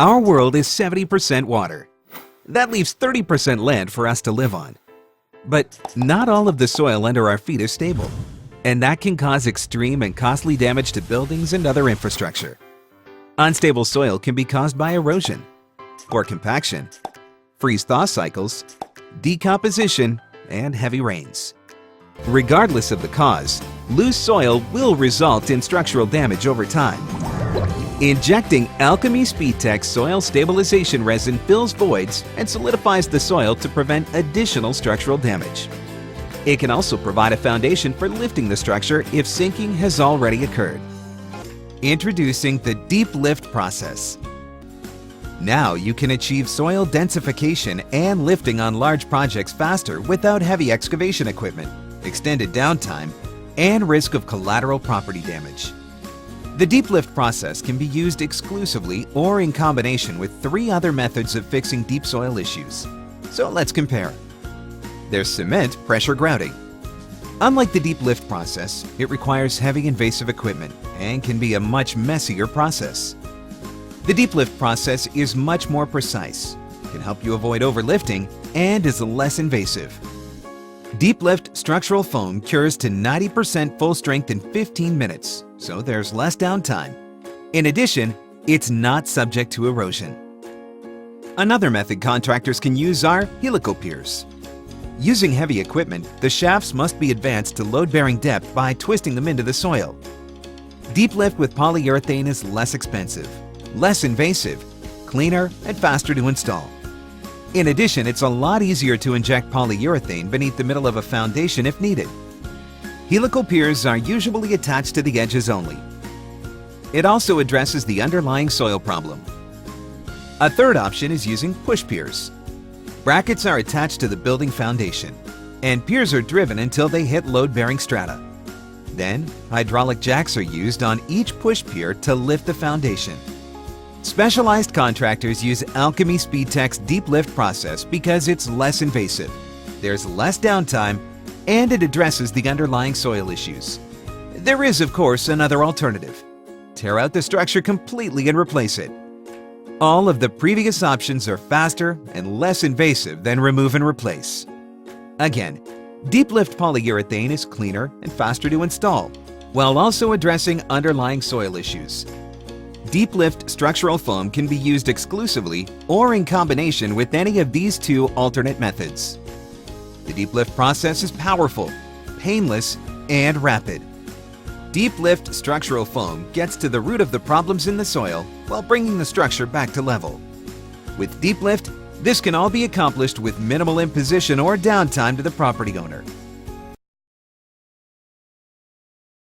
Our world is 70% water. That leaves 30% land for us to live on. But not all of the soil under our feet is stable, and that can cause extreme and costly damage to buildings and other infrastructure. Unstable soil can be caused by erosion, poor compaction, freeze-thaw cycles, decomposition, and heavy rains. Regardless of the cause, loose soil will result in structural damage over time. Injecting Alchemy SpeedTech Soil Stabilization Resin fills voids and solidifies the soil to prevent additional structural damage. It can also provide a foundation for lifting the structure if sinking has already occurred. Introducing the Deep Lift process. Now you can achieve soil densification and lifting on large projects faster without heavy excavation equipment, extended downtime, and risk of collateral property damage. The Deep Lift process can be used exclusively or in combination with 3 other methods of fixing deep soil issues. So let's compare. There's cement pressure grouting. Unlike the Deep Lift process, it requires heavy invasive equipment and can be a much messier process. The Deep Lift process is much more precise, can help you avoid overlifting, and is less invasive. Deep Lift structural foam cures to 90% full strength in 15 minutes, so there's less downtime. In addition, it's not subject to erosion. Another method contractors can use are helical piers. Using heavy equipment, the shafts must be advanced to load-bearing depth by twisting them into the soil. Deep Lift with polyurethane is less expensive, less invasive, cleaner, and faster to install. In addition, it's a lot easier to inject polyurethane beneath the middle of a foundation if needed. Helical piers are usually attached to the edges only. It also addresses the underlying soil problem. A third option is using push piers. Brackets are attached to the building foundation, and piers are driven until they hit load-bearing strata. Then, hydraulic jacks are used on each push pier to lift the foundation. Specialized contractors use Alchemy SpeedTech's Deep Lift process because it's less invasive, there's less downtime, and it addresses the underlying soil issues. There is, of course, another alternative. Tear out the structure completely and replace it. All of the previous options are faster and less invasive than remove and replace. Again, Deep Lift polyurethane is cleaner and faster to install, while also addressing underlying soil issues. Deep Lift structural foam can be used exclusively or in combination with any of these 2 alternate methods. The Deep Lift process is powerful, painless, and rapid. Deep Lift structural foam gets to the root of the problems in the soil while bringing the structure back to level. With Deep Lift, this can all be accomplished with minimal imposition or downtime to the property owner.